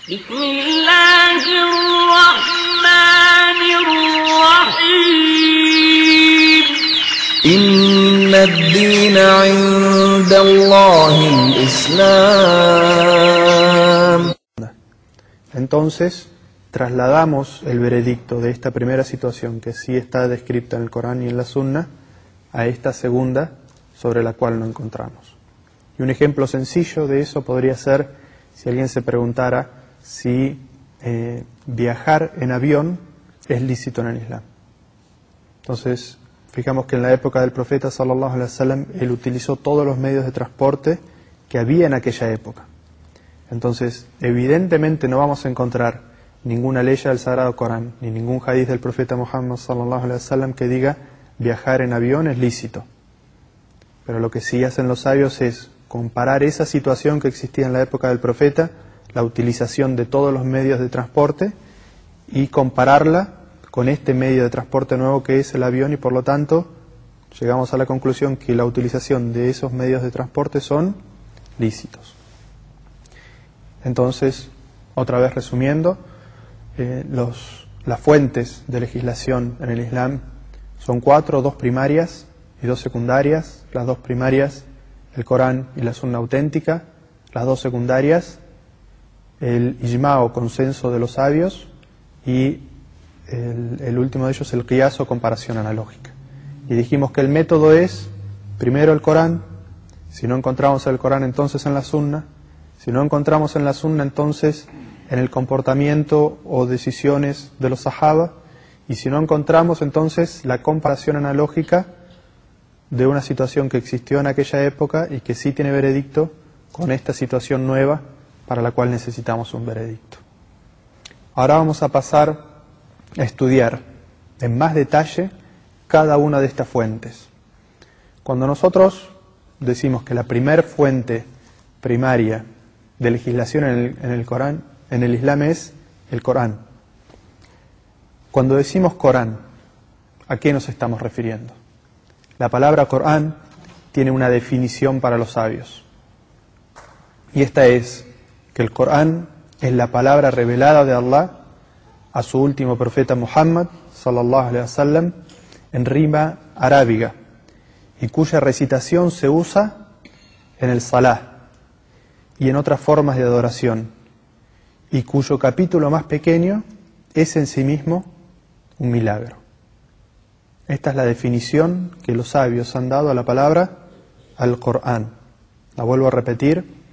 بسم الله الرحمن الرحيم إن الدين عند الله الإسلام. Entonces, trasladamos el veredicto de esta primera situación, que sí está descrita en el Corán y en la Sunna, a esta segunda, sobre la cual no encontramos. Y un ejemplo sencillo de eso podría ser si alguien se preguntara si viajar en avión es lícito en el Islam. Entonces, fijamos que en la época del profeta sallallahu alaihi wasallam, él utilizó todos los medios de transporte que había en aquella época. Entonces, evidentemente no vamos a encontrar ninguna ley del Sagrado Corán, ni ningún hadith del profeta Muhammad sallallahu alaihi wasallam que diga viajar en avión es lícito. Pero lo que sí hacen los sabios es comparar esa situación que existía en la época del profeta, la utilización de todos los medios de transporte, y compararla con este medio de transporte nuevo que es el avión, y por lo tanto llegamos a la conclusión que la utilización de esos medios de transporte son lícitos. Entonces, otra vez resumiendo, las fuentes de legislación en el Islam son 4, 2 primarias y 2 secundarias. Las 2 primarias, el Corán y la Sunna auténtica; las 2 secundarias, el ijma o consenso de los sabios; y el último de ellos, el qiyas o comparación analógica. Y dijimos que el método es primero el Corán; si no encontramos el Corán, entonces en la Sunna; si no encontramos en la Sunna, entonces en el comportamiento o decisiones de los sahaba; y si no encontramos, entonces la comparación analógica de una situación que existió en aquella época y que sí tiene veredicto con esta situación nueva para la cual necesitamos un veredicto. Ahora vamos a pasar a estudiar en más detalle cada una de estas fuentes. Cuando nosotros decimos que la primer fuente primaria de legislación en el Corán, en el Islam, es el Corán. Cuando decimos Corán, ¿a qué nos estamos refiriendo? La palabra Corán tiene una definición para los sabios. Y esta es que el Corán es la palabra revelada de Allah a su último profeta Muhammad sallallahu alaihi wasallam en rima arábiga, y cuya recitación se usa en el salah y en otras formas de adoración, y cuyo capítulo más pequeño es en sí mismo un milagro. Esta es la definición que los sabios han dado a la palabra al Corán. La vuelvo a repetir: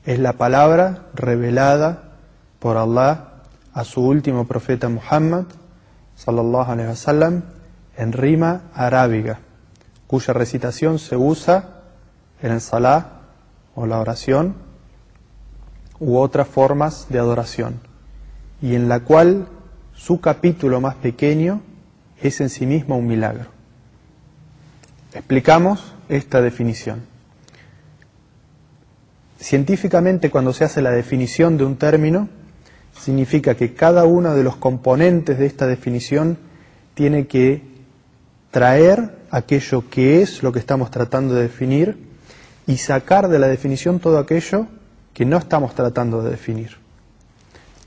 es la palabra revelada por Allah a su último profeta Muhammad sallallahu alaihi wasallam en rima arábiga, cuya recitación se usa en el salah o la oración u otras formas de adoración, y en la cual su capítulo más pequeño es en sí mismo un milagro. Explicamos esta definición. Científicamente, cuando se hace la definición de un término, significa que cada uno de los componentes de esta definición tiene que traer aquello que es lo que estamos tratando de definir y sacar de la definición todo aquello que no estamos tratando de definir.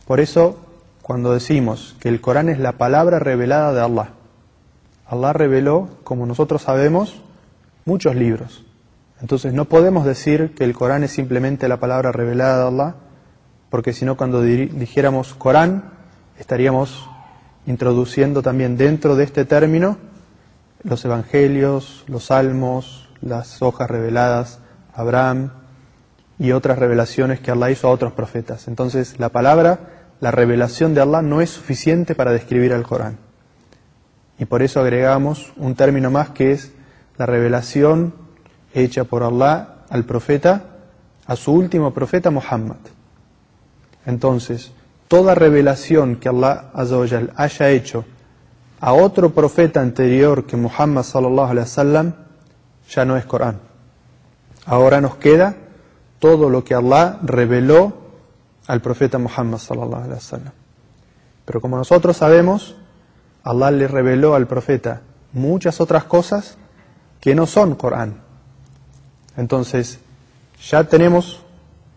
Por eso, cuando decimos que el Corán es la palabra revelada de Allah, Allah reveló, como nosotros sabemos, muchos libros. Entonces no podemos decir que el Corán es simplemente la palabra revelada de Allah, porque si no, cuando dijéramos Corán, estaríamos introduciendo también dentro de este término los evangelios, los salmos, las hojas reveladas a Abraham y otras revelaciones que Allah hizo a otros profetas. Entonces la palabra, la revelación de Allah, no es suficiente para describir al Corán. Y por eso agregamos un término más, que es la revelación hecha por Allah al profeta, a su último profeta Muhammad. Entonces, toda revelación que Allah Azza wa Jal haya hecho a otro profeta anterior que Muhammad sallallahu alaihi wasallam ya no es Corán. Ahora nos queda todo lo que Allah reveló al profeta Muhammad sallallahu alaihi wasallam. Pero como nosotros sabemos, Allah le reveló al profeta muchas otras cosas que no son Corán. Entonces, ya tenemos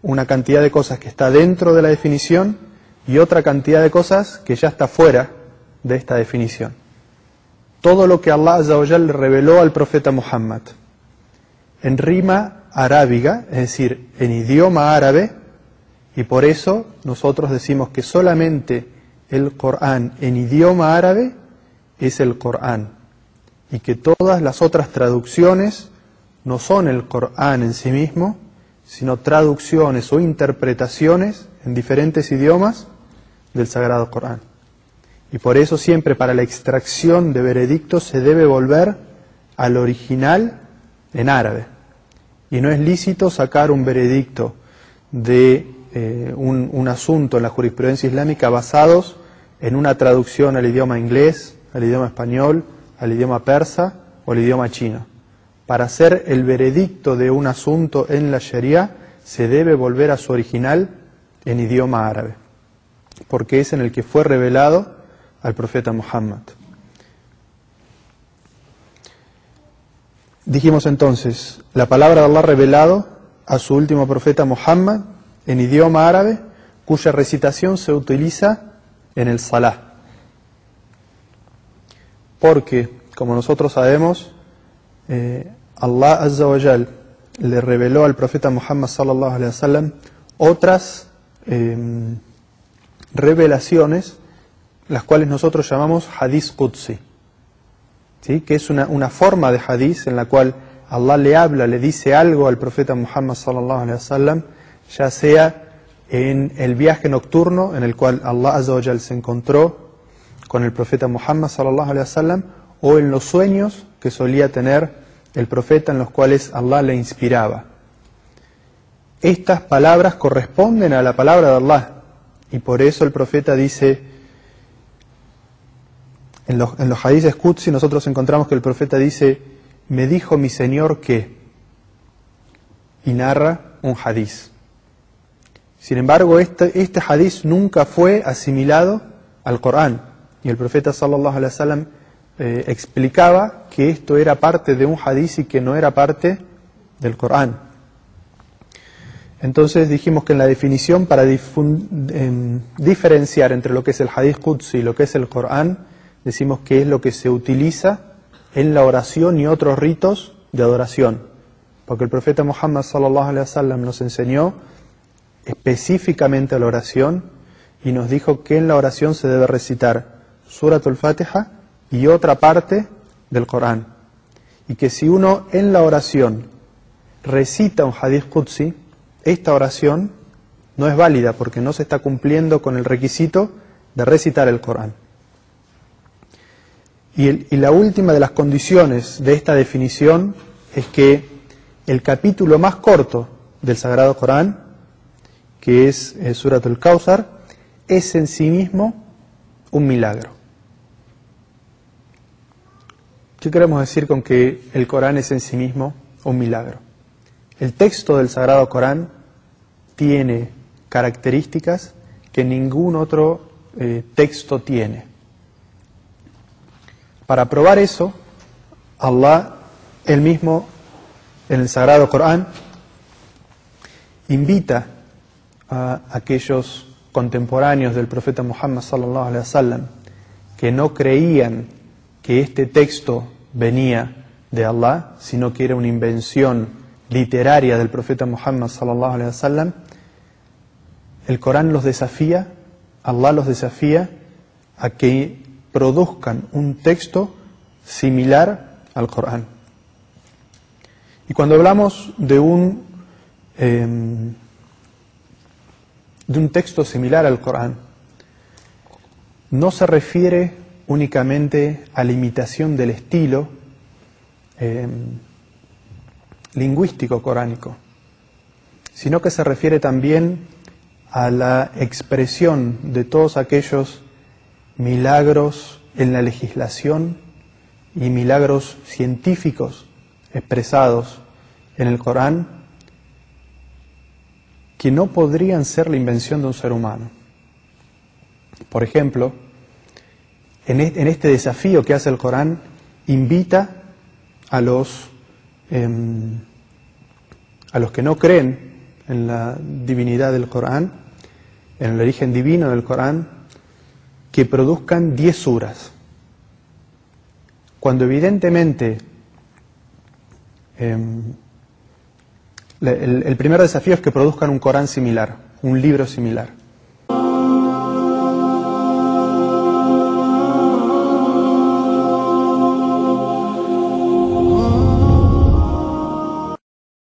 una cantidad de cosas que está dentro de la definición y otra cantidad de cosas que ya está fuera de esta definición. Todo lo que Allah Azza wa Jal le reveló al profeta Muhammad en rima arábiga, es decir, en idioma árabe, y por eso nosotros decimos que solamente el Corán en idioma árabe es el Corán, y que todas las otras traducciones no son el Corán en sí mismo, sino traducciones o interpretaciones en diferentes idiomas del Sagrado Corán. Y por eso siempre para la extracción de veredictos se debe volver al original en árabe. Y no es lícito sacar un veredicto de un asunto en la jurisprudencia islámica basados en una traducción al idioma inglés, al idioma español, al idioma persa o al idioma chino. Para hacer el veredicto de un asunto en la Sharia se debe volver a su original en idioma árabe, porque es en el que fue revelado al profeta Muhammad. Dijimos entonces, la palabra de Allah revelado a su último profeta Muhammad en idioma árabe, cuya recitación se utiliza en el Salah. Porque, como nosotros sabemos, Allah Azza wa Jal le reveló al profeta Muhammad sallallahu alaihi wasallam otras revelaciones, las cuales nosotros llamamos hadith Qudsi, ¿sí? Que es una forma de hadith en la cual Allah le habla, le dice algo al profeta Muhammad sallallahu alaihi wasallam, ya sea en el viaje nocturno en el cual Allah Azza wa Jal se encontró con el profeta Muhammad sallallahu alaihi wasallam, o en los sueños que solía tener el profeta en los cuales Allah le inspiraba. Estas palabras corresponden a la palabra de Allah, y por eso el profeta dice, en los hadiths Qudsi nosotros encontramos que el profeta dice, me dijo mi Señor que, y narra un hadith. Sin embargo, este hadith nunca fue asimilado al Corán, y el profeta sallallahu alaihi wasallam explicaba que esto era parte de un hadith y que no era parte del Corán. Entonces dijimos que en la definición, para diferenciar entre lo que es el hadith Qudsi y lo que es el Corán, decimos que es lo que se utiliza en la oración y otros ritos de adoración. Porque el profeta Muhammad sallallahu alaihi wasallam nos enseñó específicamente la oración y nos dijo que en la oración se debe recitar Suratul Fatiha y otra parte del Corán. Y que si uno en la oración recita un hadith Qudsi, esta oración no es válida porque no se está cumpliendo con el requisito de recitar el Corán. Y la última de las condiciones de esta definición es que el capítulo más corto del Sagrado Corán, que es Suratul Kawthar, es en sí mismo un milagro. ¿Qué queremos decir con que el Corán es en sí mismo un milagro? El texto del Sagrado Corán tiene características que ningún otro texto tiene. Para probar eso, Allah, él mismo, en el Sagrado Corán, invita a aquellos contemporáneos del profeta Muhammad sallallahu alaihi wasallam que no creían que este texto venía de Allah, sino que era una invención literaria del profeta Muhammad sallallahu alaihi wasallam. El Corán los desafía, Allah los desafía a que produzcan un texto similar al Corán. Y cuando hablamos de un texto similar al Corán, no se refiere únicamente a la imitación del estilo lingüístico coránico, sino que se refiere también a la expresión de todos aquellos milagros en la legislación y milagros científicos expresados en el Corán que no podrían ser la invención de un ser humano. Por ejemplo, en este desafío que hace el Corán, invita a los que no creen en la divinidad del Corán, en el origen divino del Corán, que produzcan 10 suras. Cuando evidentemente el primer desafío es que produzcan un Corán similar, un libro similar.